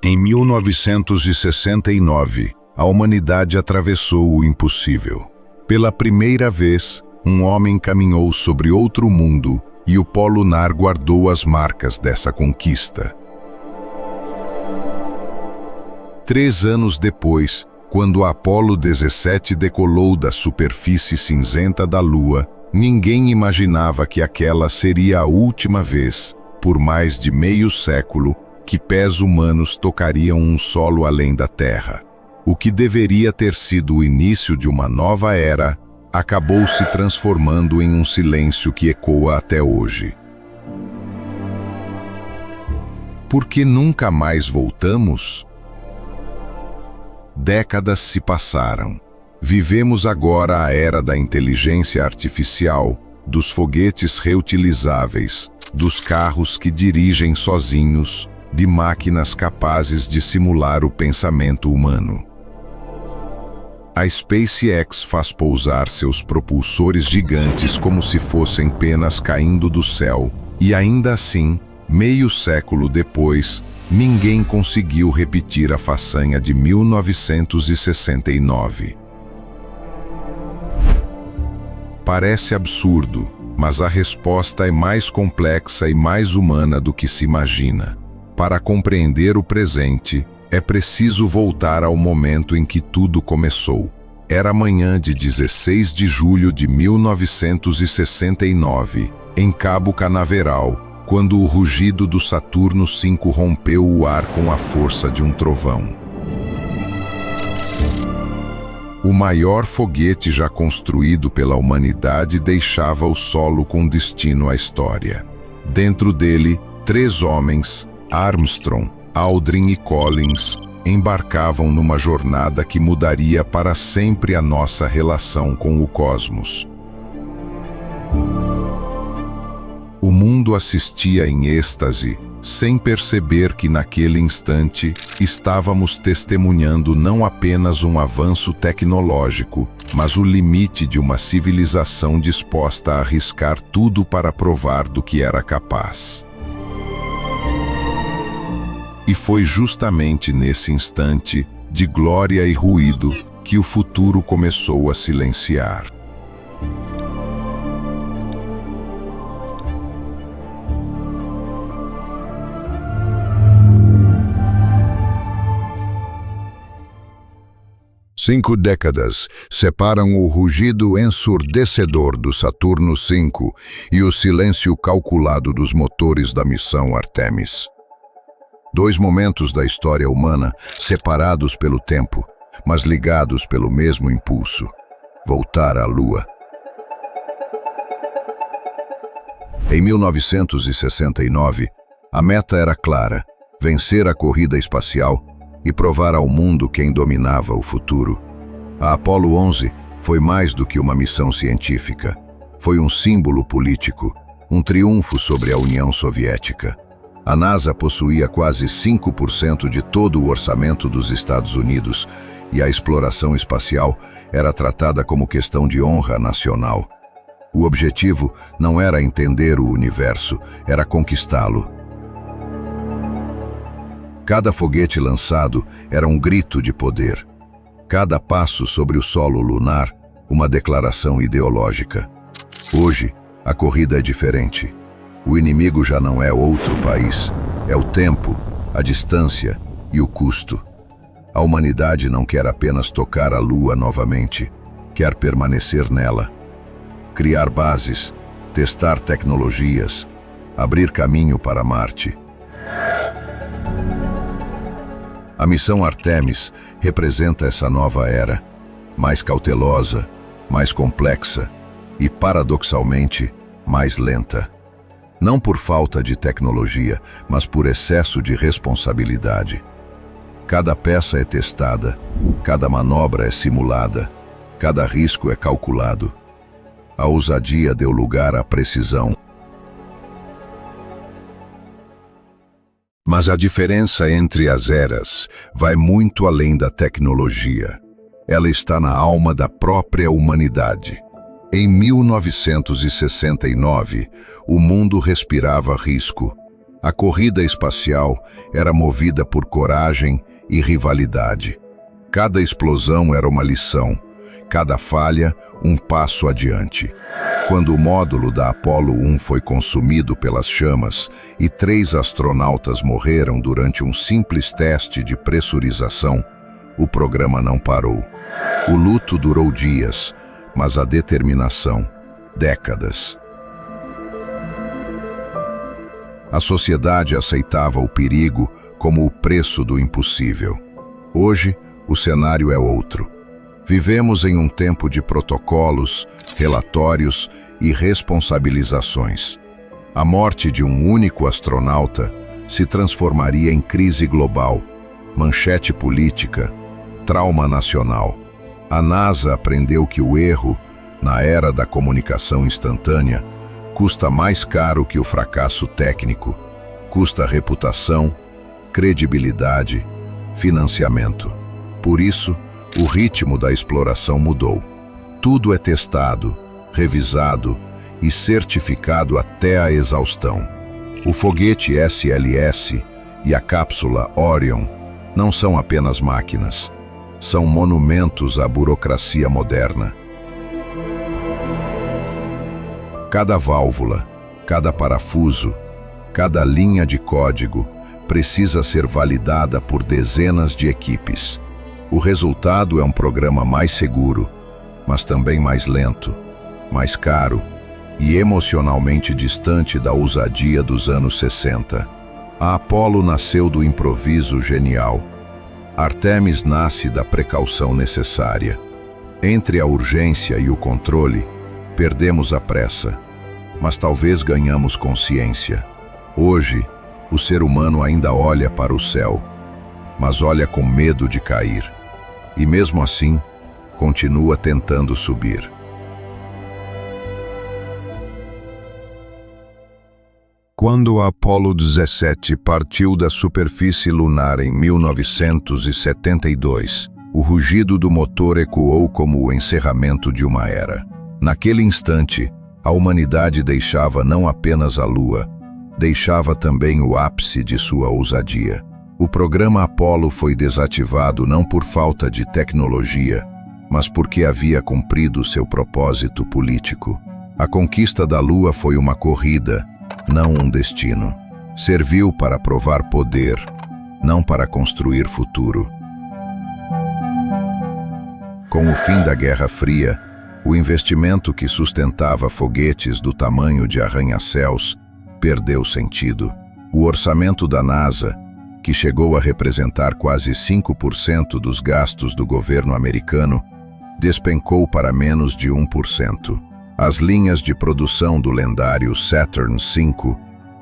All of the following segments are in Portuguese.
Em 1969, a humanidade atravessou o impossível. Pela primeira vez, um homem caminhou sobre outro mundo e o Polo Lunar guardou as marcas dessa conquista. 3 anos depois, quando a Apollo 17 decolou da superfície cinzenta da Lua, ninguém imaginava que aquela seria a última vez, por mais de meio século, que pés humanos tocariam um solo além da Terra. O que deveria ter sido o início de uma nova era, acabou se transformando em um silêncio que ecoa até hoje. Por que nunca mais voltamos? Décadas se passaram. Vivemos agora a era da inteligência artificial, dos foguetes reutilizáveis, dos carros que dirigem sozinhos, de máquinas capazes de simular o pensamento humano. A SpaceX faz pousar seus propulsores gigantes como se fossem penas caindo do céu, e ainda assim, meio século depois, ninguém conseguiu repetir a façanha de 1969. Parece absurdo, mas a resposta é mais complexa e mais humana do que se imagina. Para compreender o presente, é preciso voltar ao momento em que tudo começou. Era manhã de 16 de julho de 1969, em Cabo Canaveral, quando o rugido do Saturno V rompeu o ar com a força de um trovão. O maior foguete já construído pela humanidade deixava o solo com destino à história. Dentro dele, 3 homens, Armstrong, Aldrin e Collins, embarcavam numa jornada que mudaria para sempre a nossa relação com o cosmos. O mundo assistia em êxtase, sem perceber que naquele instante estávamos testemunhando não apenas um avanço tecnológico, mas o limite de uma civilização disposta a arriscar tudo para provar do que era capaz. E foi justamente nesse instante, de glória e ruído, que o futuro começou a silenciar. Cinco décadas separam o rugido ensurdecedor do Saturno V e o silêncio calculado dos motores da missão Artemis. 2 momentos da história humana separados pelo tempo, mas ligados pelo mesmo impulso: voltar à Lua. Em 1969, a meta era clara: vencer a corrida espacial e provar ao mundo quem dominava o futuro. A Apollo 11 foi mais do que uma missão científica. Foi um símbolo político, um triunfo sobre a União Soviética. A NASA possuía quase 5% de todo o orçamento dos Estados Unidos e a exploração espacial era tratada como questão de honra nacional. O objetivo não era entender o universo, era conquistá-lo. Cada foguete lançado era um grito de poder. Cada passo sobre o solo lunar, uma declaração ideológica. Hoje, a corrida é diferente. O inimigo já não é outro país, é o tempo, a distância e o custo. A humanidade não quer apenas tocar a Lua novamente, quer permanecer nela. Criar bases, testar tecnologias, abrir caminho para Marte. A missão Artemis representa essa nova era, mais cautelosa, mais complexa e, paradoxalmente, mais lenta. Não por falta de tecnologia, mas por excesso de responsabilidade. Cada peça é testada, cada manobra é simulada, cada risco é calculado. A ousadia deu lugar à precisão. Mas a diferença entre as eras vai muito além da tecnologia. Ela está na alma da própria humanidade. Em 1969, o mundo respirava risco. A corrida espacial era movida por coragem e rivalidade. Cada explosão era uma lição, cada falha um passo adiante. Quando o módulo da Apollo 1 foi consumido pelas chamas e 3 astronautas morreram durante um simples teste de pressurização, o programa não parou. O luto durou dias, mas a determinação, décadas. A sociedade aceitava o perigo como o preço do impossível. Hoje, o cenário é outro. Vivemos em um tempo de protocolos, relatórios e responsabilizações. A morte de um único astronauta se transformaria em crise global, manchete política, trauma nacional. A NASA aprendeu que o erro, na era da comunicação instantânea, custa mais caro que o fracasso técnico. Custa reputação, credibilidade, financiamento. Por isso, o ritmo da exploração mudou. Tudo é testado, revisado e certificado até a exaustão. O foguete SLS e a cápsula Orion não são apenas máquinas, são monumentos à burocracia moderna. Cada válvula, cada parafuso, cada linha de código precisa ser validada por dezenas de equipes. O resultado é um programa mais seguro, mas também mais lento, mais caro e emocionalmente distante da ousadia dos anos 60. A Apollo nasceu do improviso genial. Artemis nasce da precaução necessária. Entre a urgência e o controle, perdemos a pressa, mas talvez ganhamos consciência. Hoje, o ser humano ainda olha para o céu, mas olha com medo de cair. E mesmo assim, continua tentando subir. Quando a Apollo 17 partiu da superfície lunar em 1972, o rugido do motor ecoou como o encerramento de uma era. Naquele instante, a humanidade deixava não apenas a Lua, deixava também o ápice de sua ousadia. O programa Apollo foi desativado não por falta de tecnologia, mas porque havia cumprido seu propósito político. A conquista da Lua foi uma corrida, não um destino. Serviu para provar poder, não para construir futuro. Com o fim da Guerra Fria, o investimento que sustentava foguetes do tamanho de arranha-céus perdeu sentido. O orçamento da NASA, que chegou a representar quase 5% dos gastos do governo americano, despencou para menos de 1%. As linhas de produção do lendário Saturn V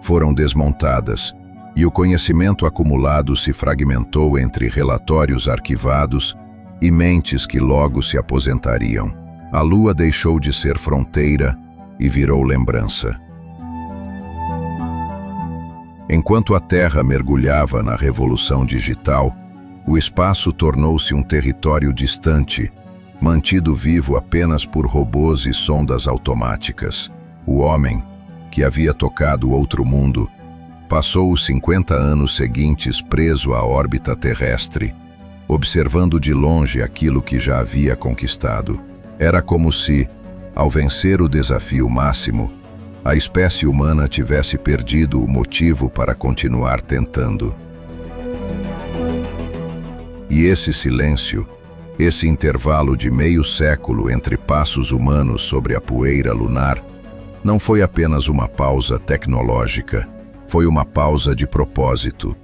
foram desmontadas e o conhecimento acumulado se fragmentou entre relatórios arquivados e mentes que logo se aposentariam. A Lua deixou de ser fronteira e virou lembrança. Enquanto a Terra mergulhava na revolução digital, o espaço tornou-se um território distante, mantido vivo apenas por robôs e sondas automáticas. O homem, que havia tocado outro mundo, passou os 50 anos seguintes preso à órbita terrestre, observando de longe aquilo que já havia conquistado. Era como se, ao vencer o desafio máximo, a espécie humana tivesse perdido o motivo para continuar tentando. E esse silêncio, esse intervalo de meio século entre passos humanos sobre a poeira lunar, não foi apenas uma pausa tecnológica, foi uma pausa de propósito.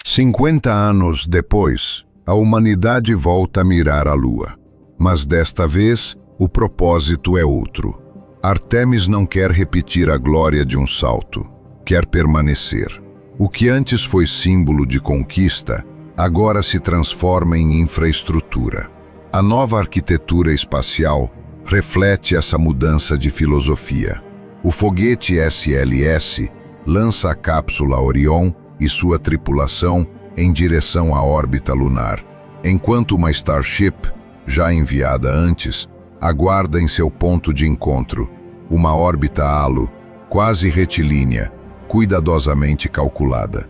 50 anos depois, a humanidade volta a mirar a Lua. Mas desta vez, o propósito é outro. Artemis não quer repetir a glória de um salto, quer permanecer. O que antes foi símbolo de conquista, agora se transforma em infraestrutura. A nova arquitetura espacial reflete essa mudança de filosofia. O foguete SLS lança a cápsula Orion e sua tripulação em direção à órbita lunar, enquanto uma Starship, já enviada antes, aguarda em seu ponto de encontro, uma órbita halo, quase retilínea, cuidadosamente calculada.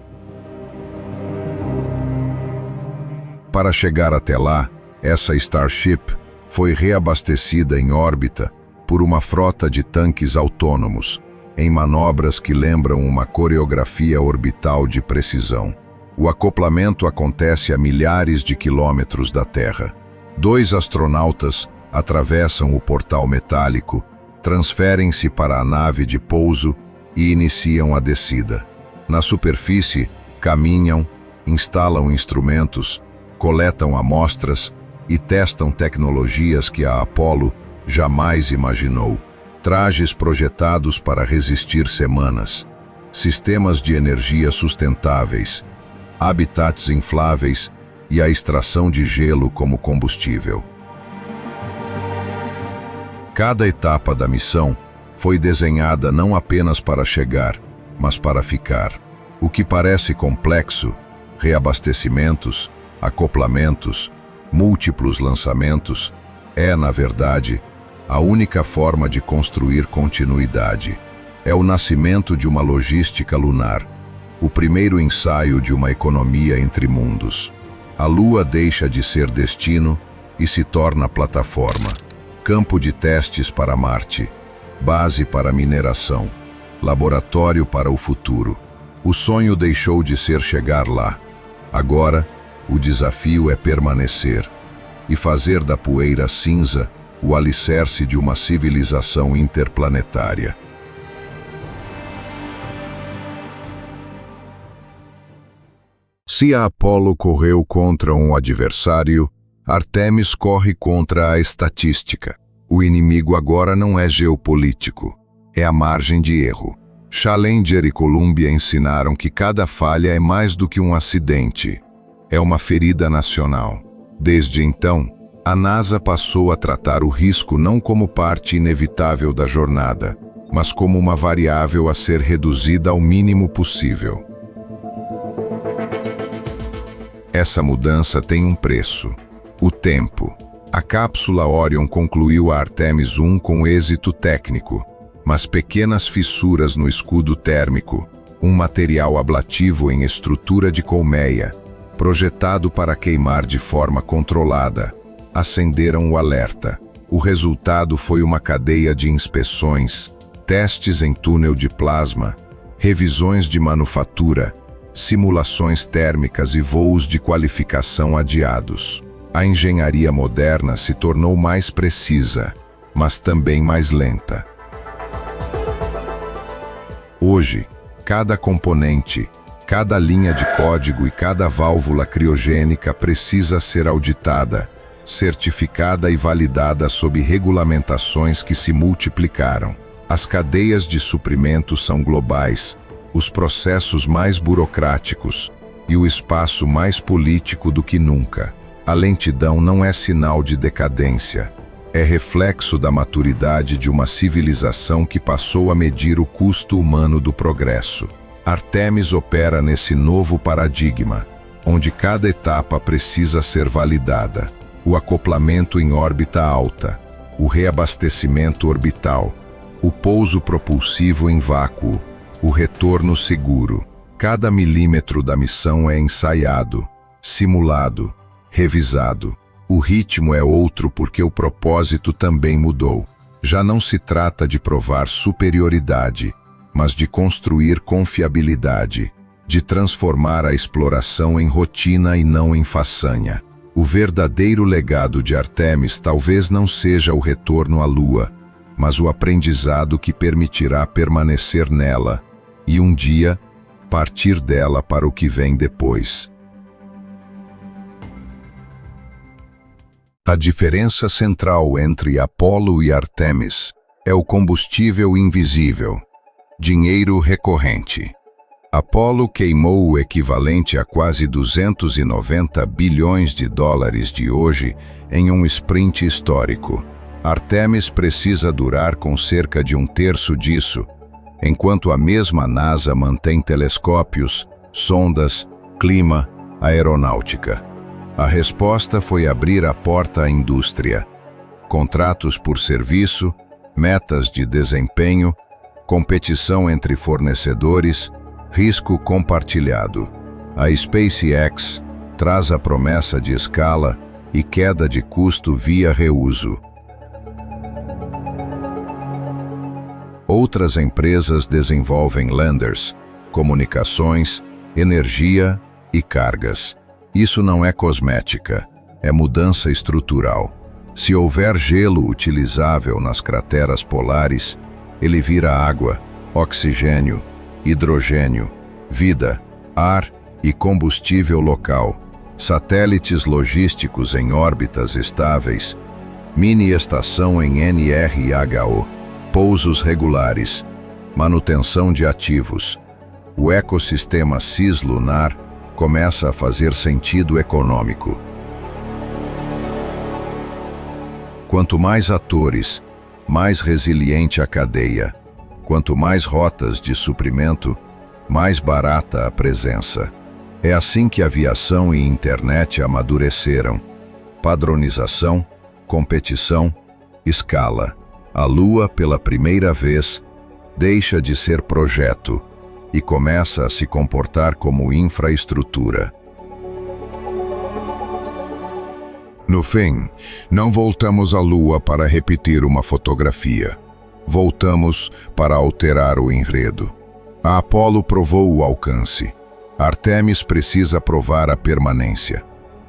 Para chegar até lá, essa Starship foi reabastecida em órbita por uma frota de tanques autônomos, em manobras que lembram uma coreografia orbital de precisão. O acoplamento acontece a milhares de quilômetros da Terra. 2 astronautas atravessam o portal metálico, transferem-se para a nave de pouso e iniciam a descida. Na superfície, caminham, instalam instrumentos, coletam amostras e testam tecnologias que a Apollo jamais imaginou. Trajes projetados para resistir semanas, sistemas de energia sustentáveis, habitats infláveis e a extração de gelo como combustível. Cada etapa da missão foi desenhada não apenas para chegar, mas para ficar. O que parece complexo, reabastecimentos, acoplamentos, múltiplos lançamentos, é, na verdade, a única forma de construir continuidade. É o nascimento de uma logística lunar, o primeiro ensaio de uma economia entre mundos. A Lua deixa de ser destino e se torna plataforma, campo de testes para Marte, base para mineração, laboratório para o futuro. O sonho deixou de ser chegar lá. Agora, o desafio é permanecer e fazer da poeira cinza o alicerce de uma civilização interplanetária. Se a Apollo correu contra um adversário, Artemis corre contra a estatística. O inimigo agora não é geopolítico, é a margem de erro. Challenger e Columbia ensinaram que cada falha é mais do que um acidente, é uma ferida nacional. Desde então, a NASA passou a tratar o risco não como parte inevitável da jornada, mas como uma variável a ser reduzida ao mínimo possível. Essa mudança tem um preço: o tempo. A cápsula Orion concluiu a Artemis 1 com êxito técnico, mas pequenas fissuras no escudo térmico, um material ablativo em estrutura de colmeia, projetado para queimar de forma controlada, acenderam o alerta. O resultado foi uma cadeia de inspeções, testes em túnel de plasma, revisões de manufatura, simulações térmicas e voos de qualificação adiados. A engenharia moderna se tornou mais precisa, mas também mais lenta. Hoje, cada componente, cada linha de código e cada válvula criogênica precisa ser auditada, certificada e validada sob regulamentações que se multiplicaram. As cadeias de suprimento são globais, os processos mais burocráticos e o espaço mais político do que nunca. A lentidão não é sinal de decadência, é reflexo da maturidade de uma civilização que passou a medir o custo humano do progresso. Artemis opera nesse novo paradigma, onde cada etapa precisa ser validada. O acoplamento em órbita alta, o reabastecimento orbital, o pouso propulsivo em vácuo, o retorno seguro. Cada milímetro da missão é ensaiado, simulado, revisado. O ritmo é outro porque o propósito também mudou. Já não se trata de provar superioridade, mas de construir confiabilidade, de transformar a exploração em rotina e não em façanha. O verdadeiro legado de Artemis talvez não seja o retorno à Lua, mas o aprendizado que permitirá permanecer nela e um dia partir dela para o que vem depois. A diferença central entre Apollo e Artemis é o combustível invisível, dinheiro recorrente. Apollo queimou o equivalente a quase 290 bilhões de dólares de hoje em um sprint histórico. Artemis precisa durar com cerca de 1/3 disso, enquanto a mesma NASA mantém telescópios, sondas, clima, aeronáutica. A resposta foi abrir a porta à indústria. Contratos por serviço, metas de desempenho, competição entre fornecedores, risco compartilhado. A SpaceX traz a promessa de escala e queda de custo via reuso. Outras empresas desenvolvem landers, comunicações, energia e cargas. Isso não é cosmética, é mudança estrutural. Se houver gelo utilizável nas crateras polares, ele vira água, oxigênio, hidrogênio, vida, ar e combustível local, satélites logísticos em órbitas estáveis, mini-estação em NRHO, pousos regulares, manutenção de ativos. O ecossistema cislunar começa a fazer sentido econômico. Quanto mais atores, mais resiliente a cadeia. Quanto mais rotas de suprimento, mais barata a presença. É assim que aviação e internet amadureceram. Padronização, competição, escala. A Lua, pela primeira vez, deixa de ser projeto e começa a se comportar como infraestrutura. No fim, não voltamos à Lua para repetir uma fotografia. Voltamos para alterar o enredo. A Apollo provou o alcance. Artemis precisa provar a permanência.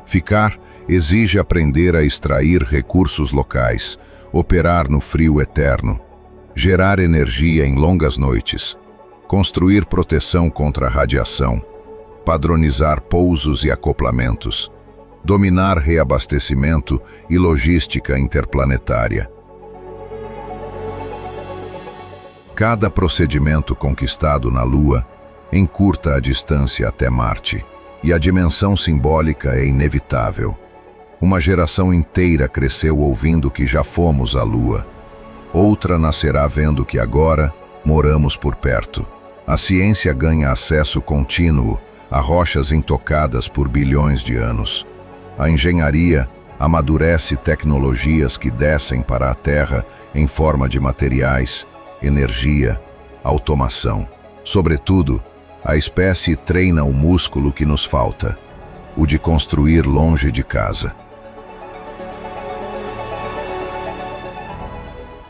Ficar exige aprender a extrair recursos locais, operar no frio eterno, gerar energia em longas noites, construir proteção contra a radiação, padronizar pousos e acoplamentos, dominar reabastecimento e logística interplanetária. Cada procedimento conquistado na Lua encurta a distância até Marte, e a dimensão simbólica é inevitável. Uma geração inteira cresceu ouvindo que já fomos à Lua. Outra nascerá vendo que agora moramos por perto. A ciência ganha acesso contínuo a rochas intocadas por bilhões de anos. A engenharia amadurece tecnologias que descem para a Terra em forma de materiais, energia, automação. Sobretudo, a espécie treina o músculo que nos falta, o de construir longe de casa.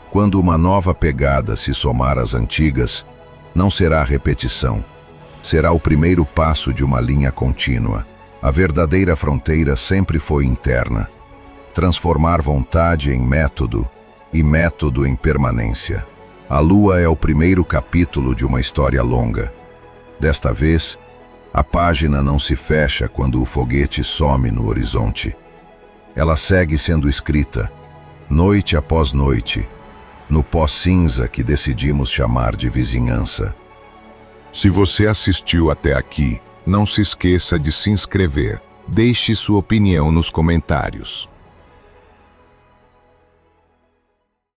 Quando uma nova pegada se somar às antigas, não será repetição, será o primeiro passo de uma linha contínua. A verdadeira fronteira sempre foi interna. Transformar vontade em método e método em permanência. A Lua é o primeiro capítulo de uma história longa. Desta vez, a página não se fecha quando o foguete some no horizonte. Ela segue sendo escrita, noite após noite, no pó cinza que decidimos chamar de vizinhança. Se você assistiu até aqui, não se esqueça de se inscrever. Deixe sua opinião nos comentários.